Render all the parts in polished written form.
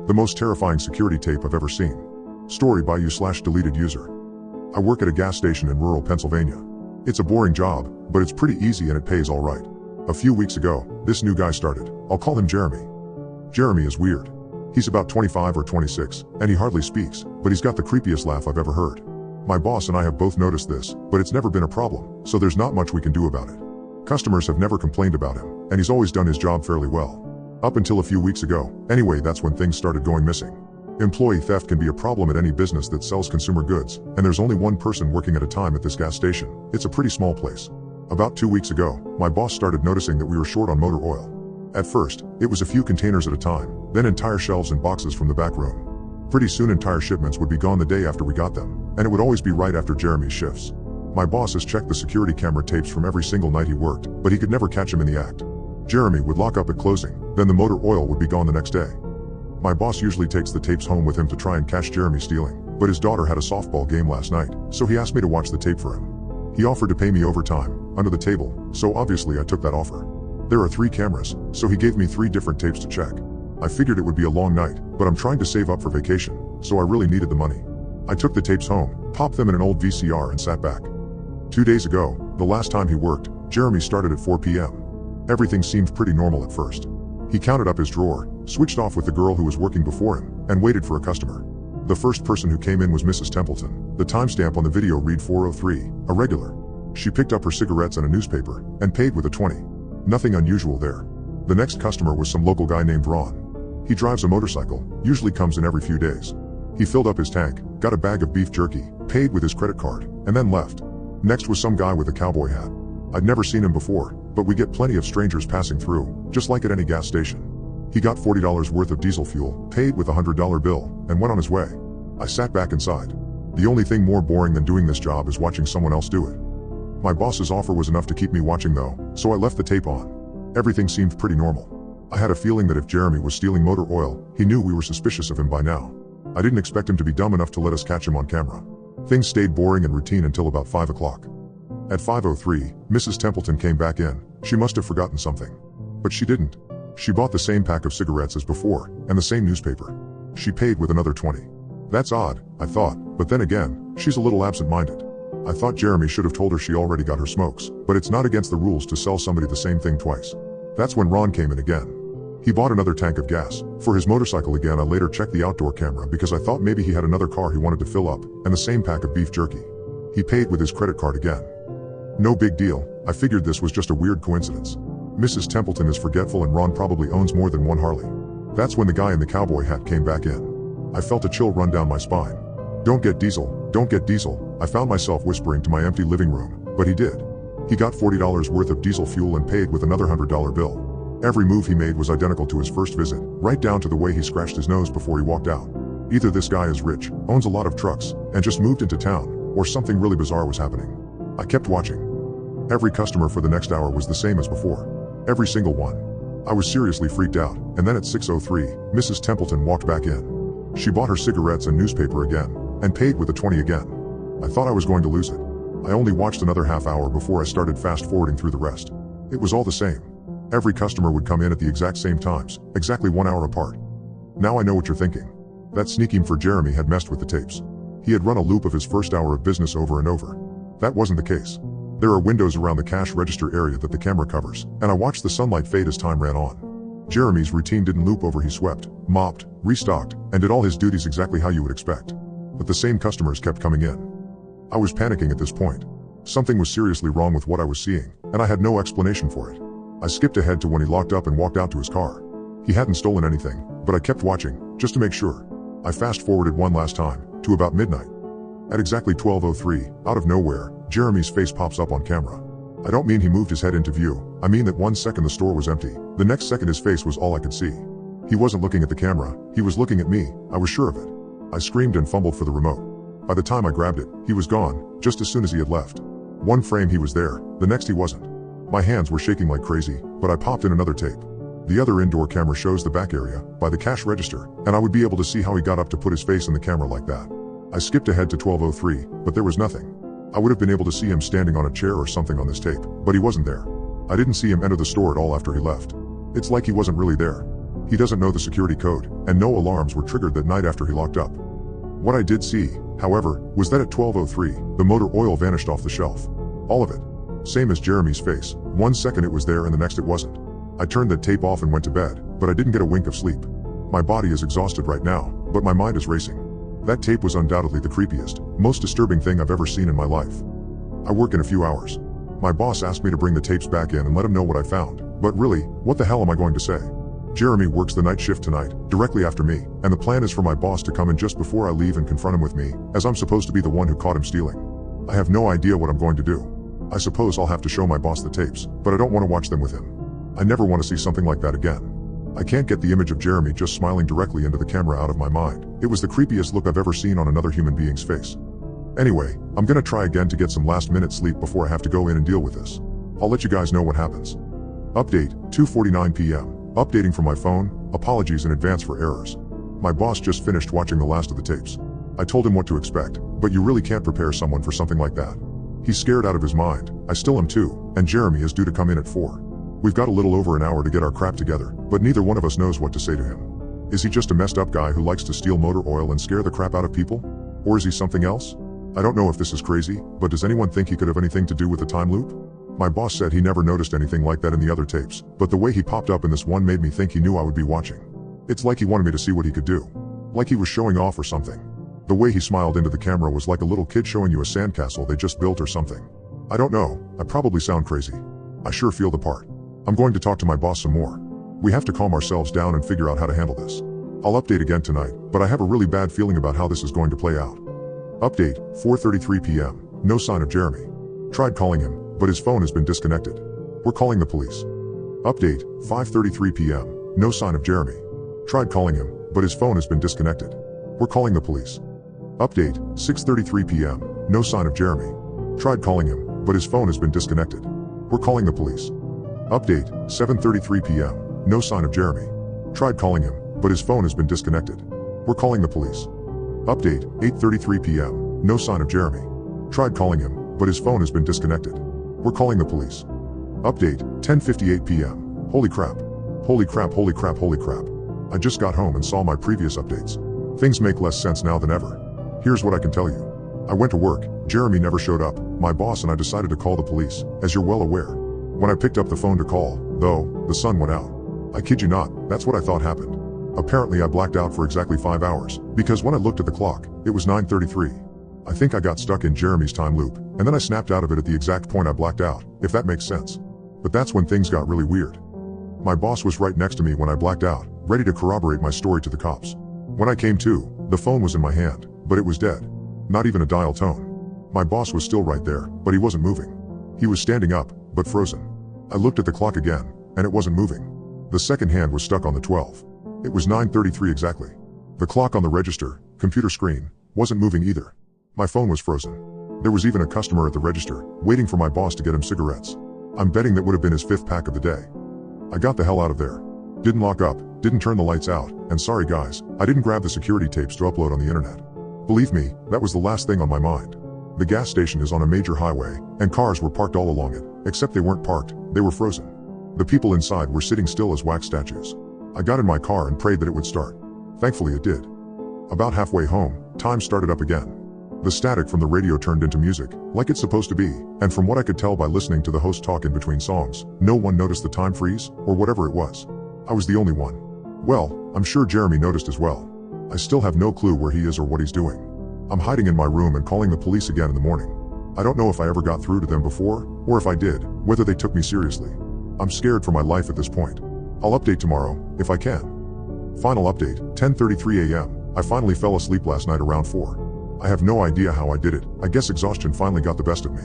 The most terrifying security tape I've ever seen. Story by you/deleted user. I work at a gas station in rural Pennsylvania. It's a boring job, but it's pretty easy and it pays all right. A few weeks ago, this new guy started. I'll call him Jeremy. Jeremy is weird. He's about 25 or 26, and he hardly speaks, but he's got the creepiest laugh I've ever heard. My boss and I have both noticed this, but it's never been a problem, so there's not much we can do about it. Customers have never complained about him, and he's always done his job fairly well. Up until a few weeks ago. Anyway, that's when things started going missing. Employee theft can be a problem at any business that sells consumer goods, and there's only one person working at a time at this gas station. It's a pretty small place. About 2 weeks ago, my boss started noticing that we were short on motor oil. At first, it was a few containers at a time, then entire shelves and boxes from the back room. Pretty soon entire shipments would be gone the day after we got them, and it would always be right after Jeremy's shifts. My boss has checked the security camera tapes from every single night he worked, but he could never catch him in the act. Jeremy would lock up at closing, then the motor oil would be gone the next day. My boss usually takes the tapes home with him to try and catch Jeremy stealing, but his daughter had a softball game last night, so he asked me to watch the tape for him. He offered to pay me overtime, under the table, so obviously I took that offer. There are 3 cameras, so he gave me 3 different tapes to check. I figured it would be a long night, but I'm trying to save up for vacation, so I really needed the money. I took the tapes home, popped them in an old VCR and sat back. 2 days ago, the last time he worked, Jeremy started at 4 p.m. Everything seemed pretty normal at first. He counted up his drawer, switched off with the girl who was working before him, and waited for a customer. The first person who came in was Mrs. Templeton. The timestamp on the video read 4:03, a regular. She picked up her cigarettes and a newspaper, and paid with a 20. Nothing unusual there. The next customer was some local guy named Ron. He drives a motorcycle, usually comes in every few days. He filled up his tank, got a bag of beef jerky, paid with his credit card, and then left. Next was some guy with a cowboy hat. I'd never seen him before, but we get plenty of strangers passing through, just like at any gas station. He got $40 worth of diesel fuel, paid with a $100 bill, and went on his way. I sat back inside. The only thing more boring than doing this job is watching someone else do it. My boss's offer was enough to keep me watching though, so I left the tape on. Everything seemed pretty normal. I had a feeling that if Jeremy was stealing motor oil, he knew we were suspicious of him by now. I didn't expect him to be dumb enough to let us catch him on camera. Things stayed boring and routine until about 5 o'clock. At 5:03, Mrs. Templeton came back in. She must have forgotten something. But she didn't. She bought the same pack of cigarettes as before, and the same newspaper. She paid with another 20. That's odd, I thought, but then again, she's a little absent-minded. I thought Jeremy should have told her she already got her smokes, but it's not against the rules to sell somebody the same thing twice. That's when Ron came in again. He bought another tank of gas. For his motorcycle again. I later checked the outdoor camera because I thought maybe he had another car he wanted to fill up, and the same pack of beef jerky. He paid with his credit card again. No big deal, I figured this was just a weird coincidence. Mrs. Templeton is forgetful and Ron probably owns more than one Harley. That's when the guy in the cowboy hat came back in. I felt a chill run down my spine. Don't get diesel, don't get diesel, I found myself whispering to my empty living room, but he did. He got $40 worth of diesel fuel and paid with another $100 bill. Every move he made was identical to his first visit, right down to the way he scratched his nose before he walked out. Either this guy is rich, owns a lot of trucks, and just moved into town, or something really bizarre was happening. I kept watching. Every customer for the next hour was the same as before. Every single one. I was seriously freaked out, and then at 6:03, Mrs. Templeton walked back in. She bought her cigarettes and newspaper again, and paid with a 20 again. I thought I was going to lose it. I only watched another half hour before I started fast-forwarding through the rest. It was all the same. Every customer would come in at the exact same times, exactly 1 hour apart. Now I know what you're thinking. That sneaking for Jeremy had messed with the tapes. He had run a loop of his first hour of business over and over. That wasn't the case. There are windows around the cash register area that the camera covers, and I watched the sunlight fade as time ran on. Jeremy's routine didn't loop over. He swept, mopped, restocked, and did all his duties exactly how you would expect. But the same customers kept coming in. I was panicking at this point. Something was seriously wrong with what I was seeing, and I had no explanation for it. I skipped ahead to when he locked up and walked out to his car. He hadn't stolen anything, but I kept watching, just to make sure. I fast-forwarded one last time, to about midnight. At exactly 12:03, out of nowhere, Jeremy's face pops up on camera. I don't mean he moved his head into view, I mean that 1 second the store was empty, the next second his face was all I could see. He wasn't looking at the camera, he was looking at me, I was sure of it. I screamed and fumbled for the remote. By the time I grabbed it, he was gone, just as soon as he had left. One frame he was there, the next he wasn't. My hands were shaking like crazy, but I popped in another tape. The other indoor camera shows the back area, by the cash register, and I would be able to see how he got up to put his face in the camera like that. I skipped ahead to 12:03, but there was nothing. I would have been able to see him standing on a chair or something on this tape, but he wasn't there. I didn't see him enter the store at all after he left. It's like he wasn't really there. He doesn't know the security code, and no alarms were triggered that night after he locked up. What I did see, however, was that at 12:03, the motor oil vanished off the shelf. All of it. Same as Jeremy's face. 1 second it was there and the next it wasn't. I turned that tape off and went to bed, but I didn't get a wink of sleep. My body is exhausted right now, but my mind is racing. That tape was undoubtedly the creepiest, most disturbing thing I've ever seen in my life. I work in a few hours. My boss asked me to bring the tapes back in and let him know what I found, but really, what the hell am I going to say? Jeremy works the night shift tonight, directly after me, and the plan is for my boss to come in just before I leave and confront him with me, as I'm supposed to be the one who caught him stealing. I have no idea what I'm going to do. I suppose I'll have to show my boss the tapes, but I don't want to watch them with him. I never want to see something like that again. I can't get the image of Jeremy just smiling directly into the camera out of my mind. It was the creepiest look I've ever seen on another human being's face. Anyway, I'm gonna try again to get some last-minute sleep before I have to go in and deal with this. I'll let you guys know what happens. Update, 2:49 p.m. Updating from my phone. Apologies in advance for errors. My boss just finished watching the last of the tapes. I told him what to expect, but you really can't prepare someone for something like that. He's scared out of his mind. I still am too, and Jeremy is due to come in at 4. We've got a little over an hour to get our crap together, but neither one of us knows what to say to him. Is he just a messed up guy who likes to steal motor oil and scare the crap out of people? Or is he something else? I don't know if this is crazy, but does anyone think he could have anything to do with the time loop? My boss said he never noticed anything like that in the other tapes, but the way he popped up in this one made me think he knew I would be watching. It's like he wanted me to see what he could do. Like he was showing off or something. The way he smiled into the camera was like a little kid showing you a sandcastle they just built or something. I don't know, I probably sound crazy. I sure feel the part. I'm going to talk to my boss some more. We have to calm ourselves down and figure out how to handle this. I'll update again tonight, but I have a really bad feeling about how this is going to play out. Update, 4:33 p.m. No sign of Jeremy. Tried calling him, but his phone has been disconnected. We're calling the police. Update, 5:33 p.m. No sign of Jeremy. Tried calling him, but his phone has been disconnected. We're calling the police. Update, 6:33 p.m. No sign of Jeremy. Tried calling him, but his phone has been disconnected. We're calling the police. Update, 7:33 p.m. No sign of Jeremy. Tried calling him, but his phone has been disconnected. We're calling the police. Update, 8:33 p.m. No sign of Jeremy. Tried calling him, but his phone has been disconnected. We're calling the police. Update, 10:58 p.m. Holy crap. Holy crap, holy crap, holy crap. I just got home and saw my previous updates. Things make less sense now than ever. Here's what I can tell you. I went to work, Jeremy never showed up, my boss and I decided to call the police, as you're well aware. When I picked up the phone to call, though, the sun went out. I kid you not, that's what I thought happened. Apparently I blacked out for exactly 5 hours, because when I looked at the clock, it was 9:33. I think I got stuck in Jeremy's time loop, and then I snapped out of it at the exact point I blacked out, if that makes sense. But that's when things got really weird. My boss was right next to me when I blacked out, ready to corroborate my story to the cops. When I came to, the phone was in my hand, but it was dead. Not even a dial tone. My boss was still right there, but he wasn't moving. He was standing up, but frozen. I looked at the clock again, and it wasn't moving. The second hand was stuck on the 12. It was 9:33 exactly. The clock on the register, computer screen, wasn't moving either. My phone was frozen. There was even a customer at the register, waiting for my boss to get him cigarettes. I'm betting that would have been his 5th pack of the day. I got the hell out of there. Didn't lock up, didn't turn the lights out, and sorry guys, I didn't grab the security tapes to upload on the internet. Believe me, that was the last thing on my mind. The gas station is on a major highway, and cars were parked all along it, except they weren't parked, they were frozen. The people inside were sitting still as wax statues. I got in my car and prayed that it would start. Thankfully it did. About halfway home, time started up again. The static from the radio turned into music, like it's supposed to be, and from what I could tell by listening to the host talk in between songs, no one noticed the time freeze, or whatever it was. I was the only one. Well, I'm sure Jeremy noticed as well. I still have no clue where he is or what he's doing. I'm hiding in my room and calling the police again in the morning. I don't know if I ever got through to them before, or if I did, whether they took me seriously. I'm scared for my life at this point. I'll update tomorrow, if I can. Final update, 10:33 a.m. I finally fell asleep last night around 4. I have no idea how I did it, I guess exhaustion finally got the best of me.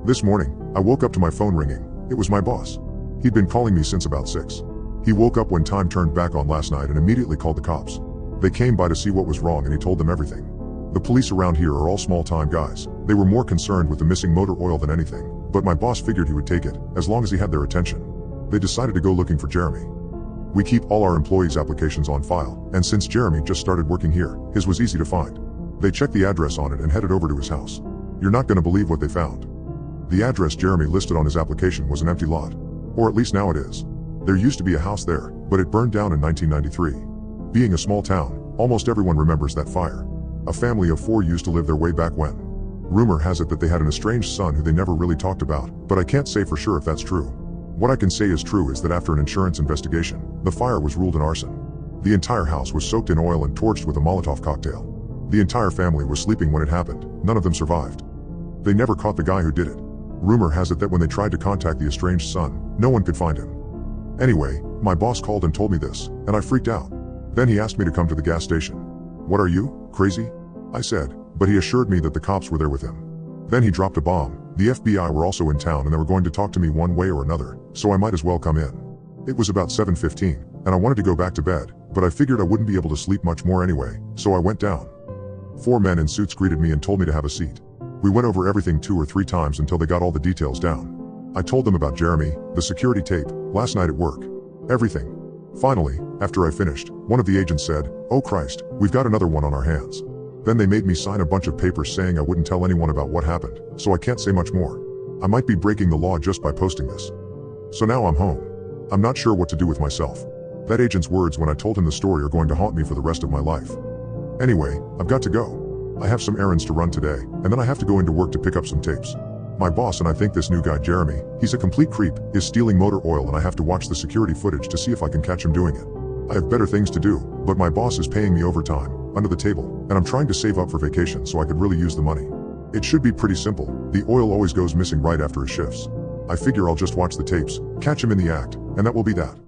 This morning, I woke up to my phone ringing. It was my boss. He'd been calling me since about 6. He woke up when time turned back on last night and immediately called the cops. They came by to see what was wrong and he told them everything. The police around here are all small-time guys. They were more concerned with the missing motor oil than anything, but my boss figured he would take it, as long as he had their attention. They decided to go looking for Jeremy. We keep all our employees' applications on file, and since Jeremy just started working here, his was easy to find. They checked the address on it and headed over to his house. You're not gonna believe what they found. The address Jeremy listed on his application was an empty lot. Or at least now it is. There used to be a house there, but it burned down in 1993. Being a small town, almost everyone remembers that fire. A family of 4 used to live there way back when. Rumor has it that they had an estranged son who they never really talked about, but I can't say for sure if that's true. What I can say is true is that after an insurance investigation, the fire was ruled an arson. The entire house was soaked in oil and torched with a Molotov cocktail. The entire family was sleeping when it happened. None of them survived. They never caught the guy who did it. Rumor has it that when they tried to contact the estranged son, no one could find him. Anyway, my boss called and told me this, and I freaked out. Then he asked me to come to the gas station. "What are you, crazy?" I said, but he assured me that the cops were there with him. Then he dropped a bomb. The FBI were also in town and they were going to talk to me one way or another, so I might as well come in. It was about 7:15, and I wanted to go back to bed, but I figured I wouldn't be able to sleep much more anyway, so I went down. 4 men in suits greeted me and told me to have a seat. We went over everything 2 or 3 times until they got all the details down. I told them about Jeremy, the security tape, last night at work. Everything. Finally, after I finished, one of the agents said, "Oh Christ, we've got another one on our hands." Then they made me sign a bunch of papers saying I wouldn't tell anyone about what happened, so I can't say much more. I might be breaking the law just by posting this. So now I'm home. I'm not sure what to do with myself. That agent's words when I told him the story are going to haunt me for the rest of my life. Anyway, I've got to go. I have some errands to run today, and then I have to go into work to pick up some tapes. My boss and I think this new guy Jeremy, he's a complete creep, is stealing motor oil and I have to watch the security footage to see if I can catch him doing it. I have better things to do, but my boss is paying me overtime, under the table, and I'm trying to save up for vacation so I could really use the money. It should be pretty simple. The oil always goes missing right after his shifts. I figure I'll just watch the tapes, catch him in the act, and that will be that.